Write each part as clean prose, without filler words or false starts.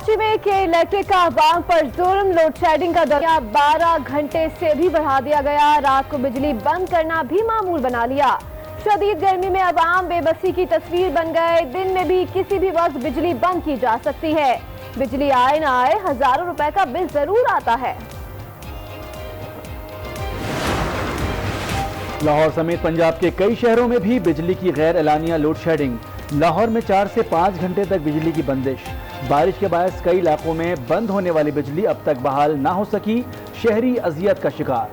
कराची में के इलेक्ट्रिक का आवाम पर जुर्म, लोड शेडिंग का दौर 12 घंटे से भी बढ़ा दिया गया। रात को बिजली बंद करना भी मामूल बना लिया। शदीद गर्मी में आवाम बेबसी की तस्वीर बन गए। दिन में भी किसी भी वक्त बिजली बंद की जा सकती है। बिजली आए ना आए हजारों रुपए का बिल जरूर आता है। लाहौर समेत पंजाब के कई शहरों में भी बिजली की गैर एलानिया लोड शेडिंग। लाहौर में 4 से 5 घंटे तक बिजली की बंदिश। बारिश के बायस कई इलाकों में बंद होने वाली बिजली अब तक बहाल ना हो सकी। शहरी अजियत का शिकार।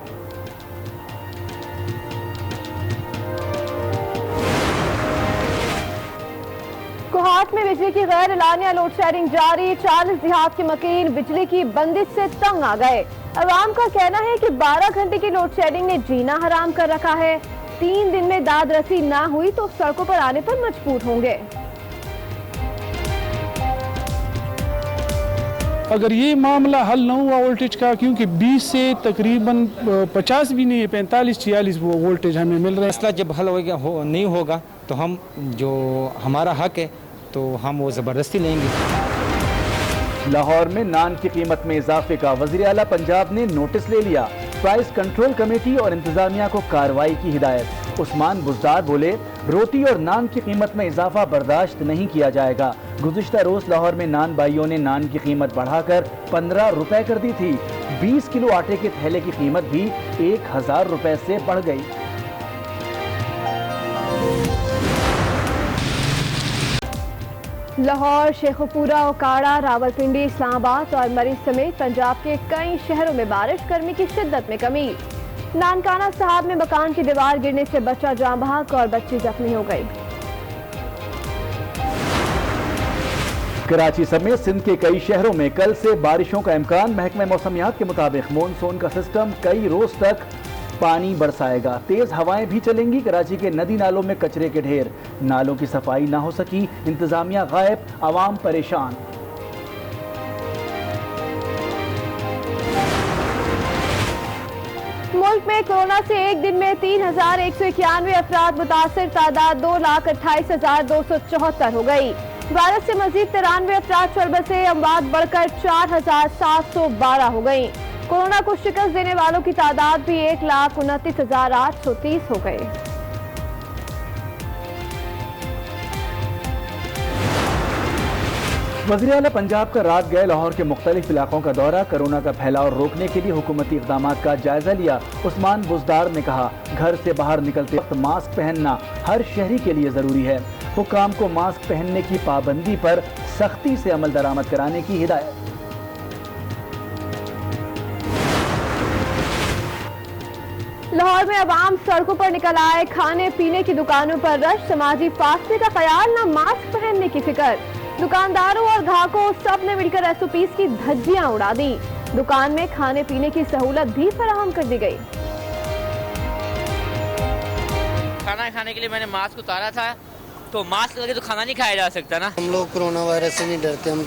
कोहाट में बिजली की गैर एलानिया लोड शेडिंग जारी। 40 देहात के मकीन बिजली की बंदिश से तंग आ गए। अवाम का कहना है कि 12 घंटे की लोड शेडिंग ने जीना हराम कर रखा है। 3 दिन में दाद रसी ना हुई तो सड़कों पर आने पर मजबूर होंगे। अगर ये मामला हल न हुआ वोल्टेज का, क्योंकि 20 से तकरीबन 50 भी नहीं है, 45-46 वो वोल्टेज हमें मिल रहा है। मसला जब हल नहीं होगा तो हम जो हमारा हक है तो हम वो ज़बरदस्ती लेंगे। लाहौर में नान की कीमत में इजाफे का वज़ीर आला पंजाब ने नोटिस ले लिया। प्राइस कंट्रोल कमेटी और इंतजामिया को कार्रवाई की हिदायत। उस्मान बुज़दार बोले, रोटी और नान की कीमत में इजाफा बर्दाश्त नहीं किया जाएगा। गुज़िश्ता रोज लाहौर में नान भाइयों ने नान की कीमत बढ़ाकर 15 रुपए कर दी थी। 20 किलो आटे के थैले की कीमत भी 1000 रुपए से बढ़ गई। लाहौर, शेखुपुरा, ओकाड़ा, रावलपिंडी, इस्लामाबाद और मरीज समेत पंजाब के कई शहरों में बारिश, गर्मी की शिद्दत में कमी। नानकाना साहब में मकान की दीवार गिरने से बच्चा जाँ बहक और बच्ची जख्मी हो गई। कराची समेत सिंध के कई शहरों में कल से बारिशों का इम्कान। महकमा मौसमियात के मुताबिक मॉनसून का सिस्टम कई रोज तक पानी बरसाएगा। तेज हवाएं भी चलेंगी। कराची के नदी नालों में कचरे के ढेर। नालों की सफाई ना हो सकी। इंतजामिया गायब, आवाम परेशान। मुल्क में कोरोना से एक दिन में 3191 अफराद मुतासर। तादाद 2,28,274 हो गई। वायरस से मजीद 93 अफराद शरबत से अमवात बढ़कर 4712 हो गई। कोरोना को शिकस्त देने वालों की तादाद भी 1,29,830 हो गई। वज़ीर आला पंजाब का रात गए लाहौर के मुख्तलिफ इलाकों का दौरा। कोरोना का फैलाव रोकने के लिए हुकूमती इक़दाम का जायजा लिया। उस्मान बुज़दार ने कहा, घर से बाहर निकलते वक्त मास्क पहनना हर शहरी के लिए जरूरी है। हुकाम को मास्क पहनने की पाबंदी पर सख्ती से अमल दरामद कराने की हिदायत। लाहौर में अवाम सड़कों पर निकल आए। खाने पीने की दुकानों पर रश। समाजी फासले का ख्याल, न मास्क पहनने की फिक्र। दुकानदारों और ग्राहकों सब ने मिलकर SOPs की धज्जियां उड़ा दी। दुकान में खाने पीने की सहूलत भी फराहम कर दी गई। खाना खाने के लिए मैंने मास्क उतारा था, तो मास्क लगे तो खाना नहीं खाया जा सकता ना। हम लोग कोरोना वायरस से नहीं डरते, हम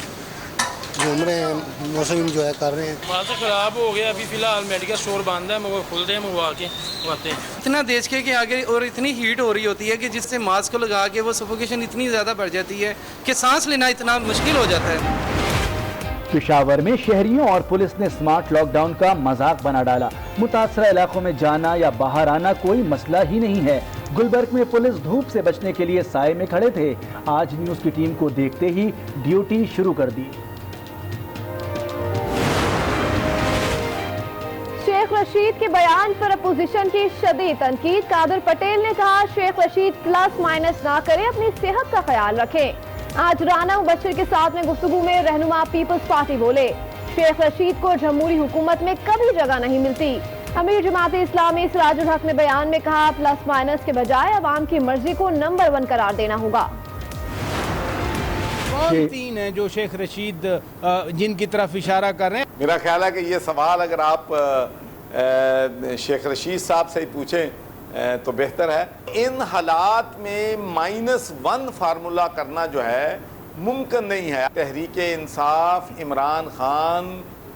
घूम रहे हैं, मौसम इंजॉय कर रहे हैं। मास्क खराब हो गया, अभी फिलहाल मेडिकल स्टोर बंद है, वो खुलते हैं, मंगवा के आते हैं। इतना देश के आगे और इतनी हीट हो रही होती है कि जिससे मास्क को लगा के वो सफोकेशन इतनी ज़्यादा बढ़ जाती है कि सांस लेना इतना मुश्किल हो जाता है। पेशावर में शहरियों और पुलिस ने स्मार्ट लॉकडाउन का मजाक बना डाला। मुतासरा इलाकों में जाना या बाहर आना कोई मसला ही नहीं है। गुलबर्ग में पुलिस धूप से बचने के लिए साए में खड़े थे। आज न्यूज़ की टीम को देखते ही ड्यूटी शुरू कर दी। शेख रशीद के बयान पर अपोजिशन की शदीद तनकीद। कादर पटेल ने कहा, शेख रशीद प्लस माइनस ना करें, अपनी सेहत का ख्याल रखें। आज राना मुबशर के साथ में गुफ्तगू में रहनुमा पीपल्स पार्टी बोले, शेख रशीद को जमहूरी हुकूमत में कभी जगह नहीं मिलती। अमीर जमात इस्लामी सिराजुल हक ने बयान में कहा, प्लस माइनस के बजाय अवाम की मर्जी को नंबर 1 करार देना होगा। 3 है जो शेख रशीद जिनकी तरफ इशारा कर रहे हैं। मेरा ख्याल है कि ये सवाल अगर आप शेख रशीद साहब से ही पूछें तो बेहतर है। इन हालात में -1 फार्मूला करना जो है मुमकिन नहीं है। तहरीक इंसाफ इमरान खान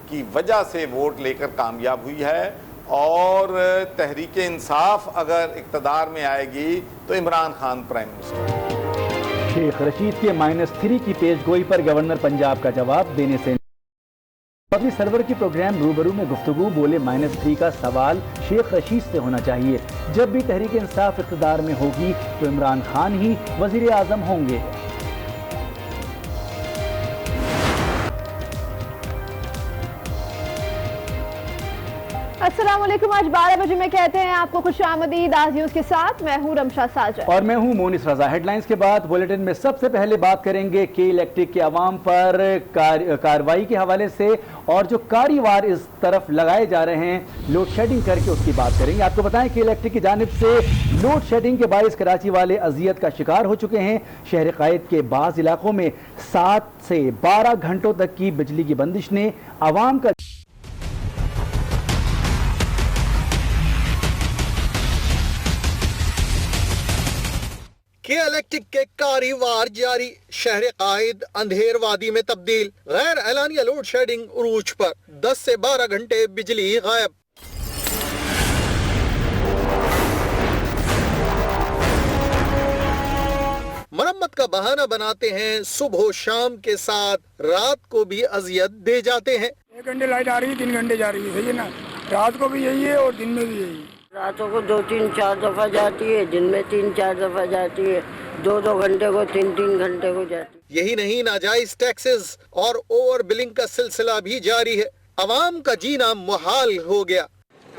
की वजह से वोट लेकर कामयाब हुई है, और तहरीक इंसाफ अगर इक़्तिदार में आएगी तो इमरान खान प्राइम मिनिस्टर। शेख रशीद के -3 की पेशगोई पर गवर्नर पंजाब का जवाब देने से पब्लिक सर्वर की प्रोग्राम रूबरू में गुफ्तगू बोले -3 का सवाल शेख रशीद से होना चाहिए। जब भी तहरीक इंसाफ इक़्तिदार में होगी तो इमरान खान ही वज़ीर आज़म होंगे। अस्सलाम वालेकुम। आज 12 बजे में कहते हैं आपको खुशामदीद। आज न्यूज़ के साथ मैं हूं रमशा साजद और मैं हूं मोनिस रजा। हेडलाइंस के बाद बुलेटिन में सबसे पहले बात करेंगे के इलेक्ट्रिक के अवाम पर कार्रवाई के हवाले से और जो कारीवार इस तरफ लगाए जा रहे हैं लोड शेडिंग करके उसकी बात करेंगे। आपको बताएं कि इलेक्ट्रिक की जानिब से लोड शेडिंग के बायस कराची वाले अजियत का शिकार हो चुके हैं। शहर कायद के बाज़ इलाकों में 7 से 12 घंटों तक की बिजली की बंदिश ने अवाम का के इलेक्ट्रिक के कारीवार जारी। शहर कायद अंधेर वादी में तब्दील। गैर एलानिया लोड शेडिंग उरूज पर 10 से 12 घंटे बिजली गायब। मरम्मत का बहाना बनाते हैं, सुबह शाम के साथ रात को भी अजियत दे जाते हैं। 1 घंटे लाइट आ रही है, 3 घंटे जा रही है, सही है ना। रात को भी यही है और दिन में भी यही है। रातों को 2-3-4 दफा जाती है, दिन में 3-4 दफा जाती है, 2-2 घंटे को 3-3 घंटे को जाती है। यही नहीं, नाजायज टैक्सेस और ओवर बिलिंग का सिलसिला भी जारी है। अवाम का जीना मुहाल हो गया।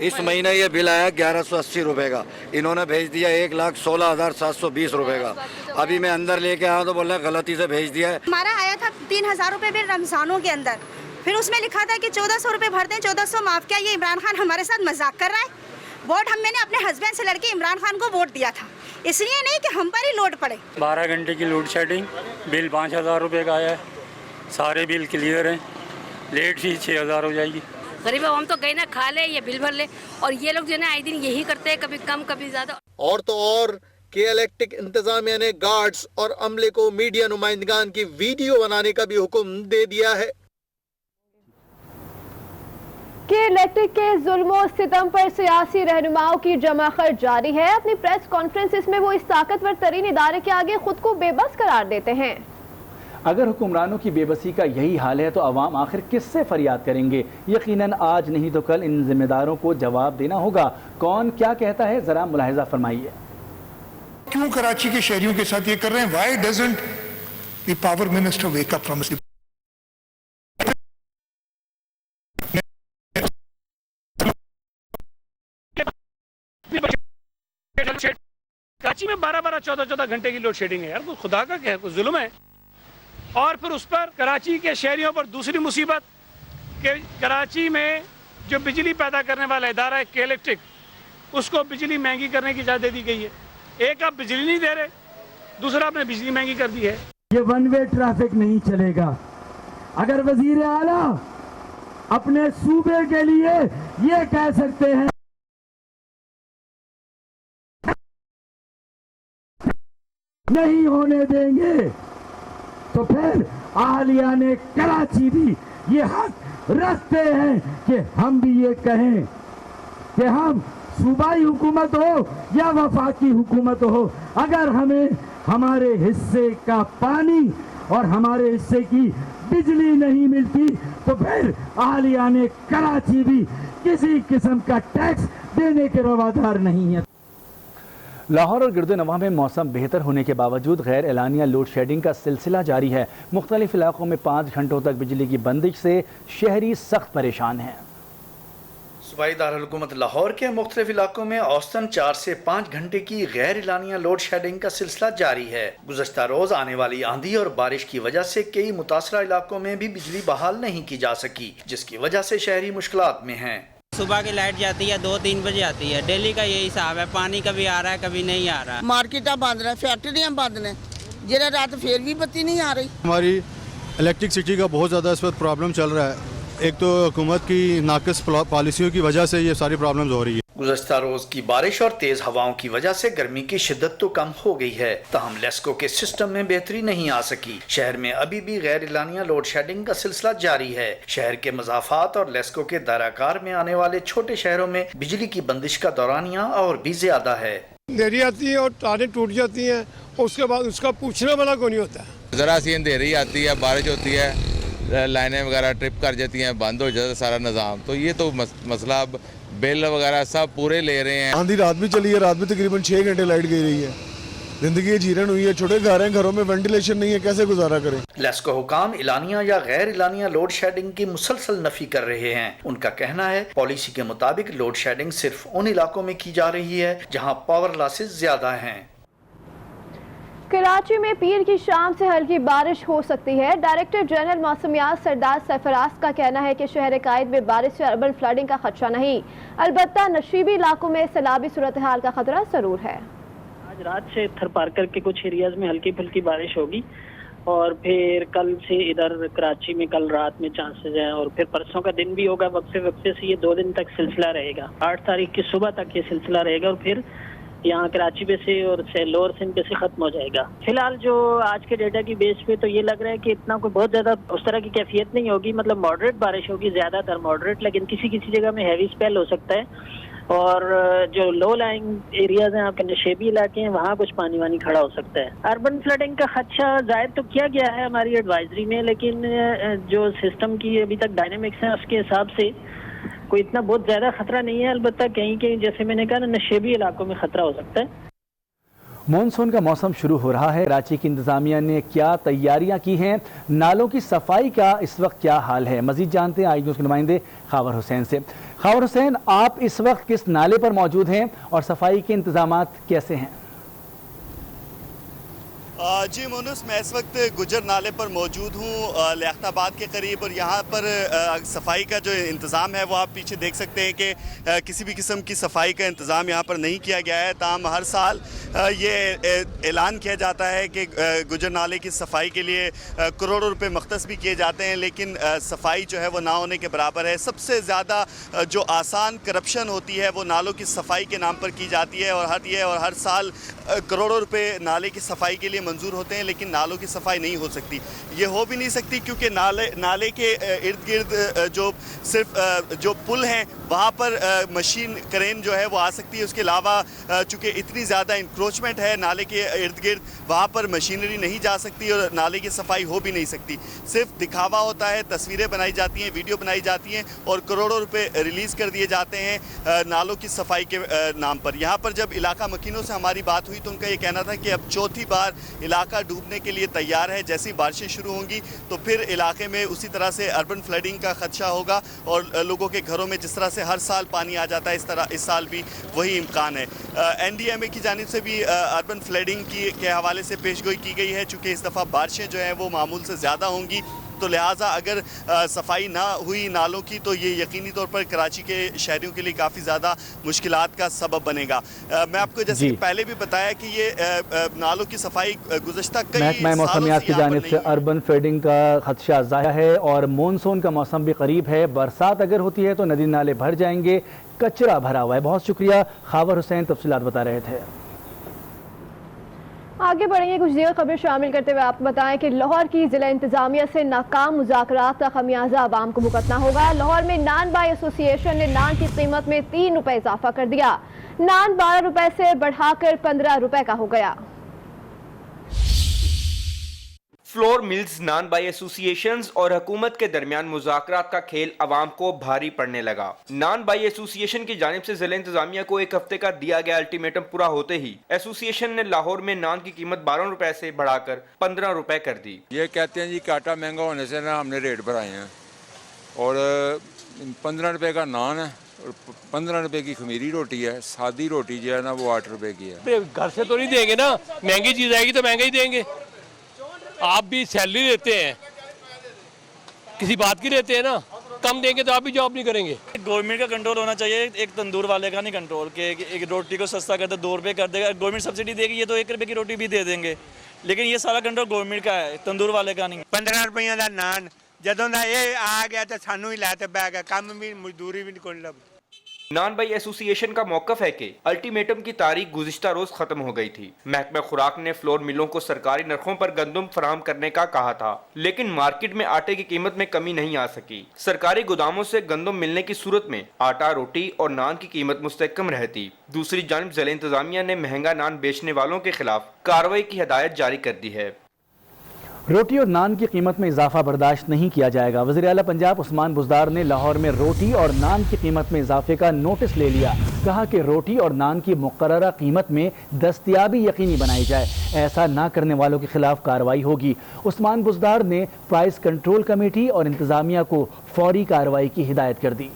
इस महीने ये बिल आया 1180 रुपए का, इन्होंने भेज दिया 1,16,720 रुपए का। अभी मैं अंदर लेके आया तो बोल रहे गलती से भेज दिया है। हमारा आया था 3000 रुपए बिल रमजानों के अंदर, फिर उसमें लिखा था कि 1400 रुपए भर दें, 1400 माफ किया। ये इमरान खान हमारे साथ मजाक कर रहा है। वोट मैंने अपने हस्बैंड से लड़के इमरान खान को वोट दिया था, इसलिए नहीं कि हम पर ही लोड पड़े। 12 घंटे की लोड शेडिंग, बिल 5000 रुपए का आया है। सारे बिल क्लियर हैं, लेट फीस 6000 हो जाएगी। गरीब हम तो गए ना खा ले या बिल भर ले, और ये लोग जो है ना आए दिन यही करते हैं, कभी कम कभी ज्यादा। और तो और के इलेक्ट्रिक इंतजामिया ने गार्ड्स और अमले को मीडिया नुमाइंदगान की वीडियो बनाने का भी हुक्म दे दिया है। के इलेक्ट्रिक के जुल्म सितम पर सियासी रहनुमाओं की जमाखत जारी है। अपनी प्रेस कॉन्फ्रेंसिस में वो इस ताकतवर तरीन इदारे के आगे खुद को बेबस करार देते हैं। अगर हुक्मरानों की बेबसी का यही हाल है तो अवाम आखिर किससे फरियाद करेंगे? यकीनन आज नहीं तो कल इन जिम्मेदारों को जवाब देना होगा। कौन क्या कहता है, जरा मुलाहिजा फरमाइए। क्यों कराची के शहरियों के साथ ये कर रहे हैं? Why doesn't the power minister wake up from sleep? Karachi में 12-12, 14-14 घंटे की लोड शेडिंग है यार, कोई खुदा का क्या है, कोई जुल्म है। और फिर उस पर कराची के शहरियों पर दूसरी मुसीबत कि कराची में जो बिजली पैदा करने वाला इदारा है के इलेक्ट्रिक, उसको बिजली महंगी करने की इजाज़त दे दी गई है। एक आप बिजली नहीं दे रहे, दूसरा आपने बिजली महंगी कर दी है। ये वन वे ट्रैफिक नहीं चलेगा। अगर वजीर आला अपने सूबे के लिए ये कह सकते हैं नहीं होने देंगे, तो फिर आलिया ने कराची भी ये हक रखते हैं कि हम भी ये कहें कि हम सूबाई हुकूमत हो या वफाकी हुकूमत हो, अगर हमें हमारे हिस्से का पानी और हमारे हिस्से की बिजली नहीं मिलती तो फिर आलिया ने कराची भी किसी किस्म का टैक्स देने के रवादार नहीं है। लाहौर और गिरदो-नवाह में मौसम बेहतर होने के बावजूद गैर एलानिया लोड शेडिंग का सिलसिला जारी है। मुख्तलिफ इलाकों में 5 घंटों तक बिजली की बंदिश से शहरी सख्त परेशान हैं। सूबाई दारुल-हुकूमत लाहौर के मुख्तलिफ इलाकों में औसतन 4 से 5 घंटे की गैर एलानिया लोड शेडिंग का सिलसिला जारी है। गुज़श्ता रोज आने वाली आंधी और बारिश की वजह से कई मुतासरा इलाकों में भी बिजली बहाल नहीं की जा सकी, जिसकी वजह से शहरी मुश्किलात में हैं। सुबह की लाइट जाती है 2-3 बजे आती है, डेली का यही हिसाब है। पानी कभी आ रहा है कभी नहीं आ रहा। मार्केटा बंद है, फैक्ट्रियां बंद ने, जरा रात फिर भी बत्ती नहीं आ रही। हमारी इलेक्ट्रिसिटी का बहुत ज़्यादा इस वक्त प्रॉब्लम चल रहा है। एक तो हुकूमत की नाक़िस पॉलिसियों की वजह से ये सारी प्रॉब्लम्स हो रही है। गुज़श्ता रोज की बारिश और तेज हवाओं की वजह से गर्मी की शिद्दत तो कम हो गई है, ताहम लेस्को के सिस्टम में बेहतरी नहीं आ सकी। शहर में अभी भी गैर एलानिया लोड शेडिंग का सिलसिला जारी है। शहर के मज़ाफ़ात और लेस्को के दायराकार में आने वाले छोटे शहरों में बिजली की बंदिश का दौरानिया और भी ज्यादा है। देरी आती है और तारें टूट जाती हैं, उसके बाद उसका पूछने वाला कोई नहीं होता है। ज़रा सी अंधेरी आती है, बारिश होती है, लाइनें वगैरह ट्रिप कर जाती हैं, बंद हो जाता है सारा निज़ाम। तो ये तो मसला, अब बिल वगैरह सब पूरे ले रहे हैं। आंधी रात भी चली है, रात में तकरीबन 6 घंटे लाइट गई रही है। जिंदगी जीरन हुई है, छोटे घर हैं, घरों में वेंटिलेशन नहीं है, कैसे गुजारा करें। लेस्को हुकाम इलानिया या गैर इलानिया लोड शेडिंग की मुसलसल नफी कर रहे हैं। उनका कहना है पॉलिसी के मुताबिक लोड शेडिंग सिर्फ उन इलाकों में की जा रही है जहां पावर लॉसेस ज्यादा हैं। कराची में पीर की शाम से हल्की बारिश हो सकती है। डायरेक्टर जनरल मौसमियात सरदार सरफराज का कहना है कि शहर कायद में बारिश से अर्बन फ्लडिंग का खदशा नहीं, अलबत्ता नशीबी इलाकों में सैलाबी सूरत हाल का खतरा जरूर है। आज रात से थरपारकर के कुछ एरियाज में हल्की फुल्की बारिश होगी और फिर कल से इधर कराची में कल रात में चांसेस हैं और फिर परसों का दिन भी होगा। वक्फे से ये 2 दिन तक सिलसिला रहेगा। 8 तारीख की सुबह तक ये सिलसिला रहेगा और फिर यहाँ कराची पे से और लोअर सिंध पे से खत्म हो जाएगा। फिलहाल जो आज के डेटा की बेस पे तो ये लग रहा है कि इतना कोई बहुत ज्यादा उस तरह की कैफियत नहीं होगी, मतलब मॉडरेट बारिश होगी, ज्यादातर मॉडरेट, लेकिन किसी किसी जगह में हैवी स्पेल हो सकता है। और जो लो लाइंग एरियाज हैं, आपके नशेबी इलाके हैं, वहाँ कुछ पानी वानी खड़ा हो सकता है। अर्बन फ्लडिंग का खदशा जाहिर तो किया गया है हमारी एडवाइजरी में, लेकिन जो सिस्टम की अभी तक डायनेमिक्स हैं उसके हिसाब से कोई इतना बहुत ज्यादा खतरा नहीं है। अलबत्ता कहीं कहीं जैसे मैंने कहा ना, नशेबी इलाकों में खतरा हो सकता है। मानसून का मौसम शुरू हो रहा है। कराची की इंतजामिया ने क्या तैयारियां की हैं, नालों की सफाई का इस वक्त क्या हाल है, मजीद जानते हैं आई न्यूज़ के नुमाइंदे खावर हुसैन से। खावर हुसैन, आप इस वक्त किस नाले पर मौजूद हैं और सफाई के इंतजामात कैसे हैं? जी मोनस, मैं इस वक्त गुजर नाले पर मौजूद हूँ लियाकताबाद के करीब, और यहाँ पर सफाई का जो इंतज़ाम है वो आप पीछे देख सकते हैं कि किसी भी किस्म की सफाई का इंतज़ाम यहाँ पर नहीं किया गया है। ताहम हर साल ये ऐलान किया जाता है कि गुजर नाले की सफाई के लिए करोड़ों रुपए मख्तस भी किए जाते हैं, लेकिन सफाई जो है वो ना होने के बराबर है। सबसे ज़्यादा जो आसान करप्शन होती है वो नालों की सफाई के नाम पर की जाती है, और हर साल करोड़ों रुपए नाले की सफाई के लिए मंजूर होते हैं, लेकिन नालों की सफाई नहीं हो सकती। ये हो भी नहीं सकती क्योंकि नाले के इर्द गिर्द जो सिर्फ जो पुल हैं वहाँ पर मशीन क्रेन जो है वो आ सकती है। उसके अलावा चूँकि इतनी ज़्यादा इंक्रोचमेंट है नाले के इर्द गिर्द, वहाँ पर मशीनरी नहीं जा सकती और नाले की सफाई हो भी नहीं सकती। सिर्फ दिखावा होता है, तस्वीरें बनाई जाती हैं, वीडियो बनाई जाती हैं और करोड़ों रुपए रिलीज़ कर दिए जाते हैं नालों की सफाई के नाम पर। यहाँ पर जब इलाका मकीनों से हमारी बात हुई तो उनका ये कहना था कि अब चौथी बार इलाका डूबने के लिए तैयार है। जैसी बारिशें शुरू होंगी तो फिर इलाके में उसी तरह से अर्बन फ्लडिंग का खदशा होगा और लोगों के घरों में जिस तरह से हर साल पानी आ जाता है, इस तरह इस साल भी वही इम्कान है। NDMA की जानिब से भी अर्बन फ्लडिंग के हवाले से पेशगोई की गई है। चूँकि इस दफ़ा बारिशें जो हैं वो मामूल से ज़्यादा होंगी, तो लिहाजा अगर सफाई ना हुई नालों की तो ये यकीनी तौर पर कराची के शहरियों के लिए काफ़ी ज़्यादा मुश्किलात का सबब बनेगा। मैं आपको जैसे कि पहले भी बताया कि ये नालों की सफाई गुज़श्ता कई महकमा मौसमियात की जानिब से अर्बन फ्लडिंग का खदशा ज़ाहिर है और मानसून का मौसम भी करीब है। बरसात अगर होती है तो नदी नाले भर जाएंगे, कचरा भरा हुआ है। बहुत शुक्रिया, खावर हुसैन तफसीलात बता रहे थे। आगे बढ़ेंगे, कुछ दीगर खबरें शामिल करते हुए आपको बताएं कि लाहौर की जिला इंतजामिया से नाकाम मुज़ाकरात का खमियाजा आवाम को भुगतना होगा। लाहौर में नान बाई एसोसिएशन ने नान की कीमत में 3 रुपए इजाफा कर दिया। नान 12 रुपए से बढ़ाकर 15 रुपए का हो गया। फ्लोर मिल्स नान बाई एसोसिएशंस और हुकूमत के दरमियान मुज़ाकरात का खेल अवाम को भारी पड़ने लगा। नान बाई एसोसिएशन की जानिब से जिला इंतजामिया को 1 हफ्ते का दिया गया अल्टीमेटम पूरा होते ही एसोसिएशन ने लाहौर में नान की कीमत 12 रुपए से बढ़ाकर 15 रुपए कर दी। ये कहते हैं जी कि आटा महंगा होने से ना हमने रेट बढ़ाए हैं और 15 रुपए का नान है और 15 रुपए की खमीरी रोटी है। सादी रोटी जो है ना वो 8 रुपए की है। घर से तो नहीं देंगे ना, महंगी चीज आएगी तो महंगा ही देंगे। आप भी सैलरी लेते हैं, किसी बात की लेते हैं ना, कम देंगे तो आप भी जॉब नहीं करेंगे। गवर्नमेंट का कंट्रोल होना चाहिए, एक तंदूर वाले का नहीं कंट्रोल के एक रोटी को सस्ता कर दे 2 रुपये कर देगा। गवर्नमेंट सब्सिडी देगी ये तो 1 रुपये की रोटी भी दे देंगे, लेकिन ये सारा कंट्रोल गवर्नमेंट का है, तंदूर वाले का नहीं। 15 रुपये का नान जदों का ये आ गया तो सानू ही लै ते पै गया, कम भी मजदूरी भी नहीं कोई लभ। नान बाई एसोसिएशन का मौकफ है कि अल्टीमेटम की तारीख गुज़िश्ता रोज खत्म हो गई थी। महकमा खुराक ने फ्लोर मिलों को सरकारी नरखों पर गंदम फराहम करने का कहा था, लेकिन मार्केट में आटे की कीमत में कमी नहीं आ सकी। सरकारी गोदामों से गंदम मिलने की सूरत में आटा, रोटी और नान की कीमत मुस्तहकम रहती। दूसरी जानिब ज़िला इंतजामिया ने महंगा नान बेचने वालों के खिलाफ कार्रवाई की हिदायत जारी कर दी है। रोटी और नान की कीमत में इजाफा बर्दाश्त नहीं किया जाएगा। वज़ीर आला पंजाब उस्मान बुज़दार ने लाहौर में रोटी और नान की कीमत में इजाफे का नोटिस ले लिया। कहा कि रोटी और नान की मुकर्ररा कीमत में दस्तयाबी यकीनी बनाई जाए, ऐसा ना करने वालों के खिलाफ कार्रवाई होगी। उस्मान बुज़दार ने प्राइस कंट्रोल कमेटी और इंतजामिया को फौरी कार्रवाई की हिदायत कर दी।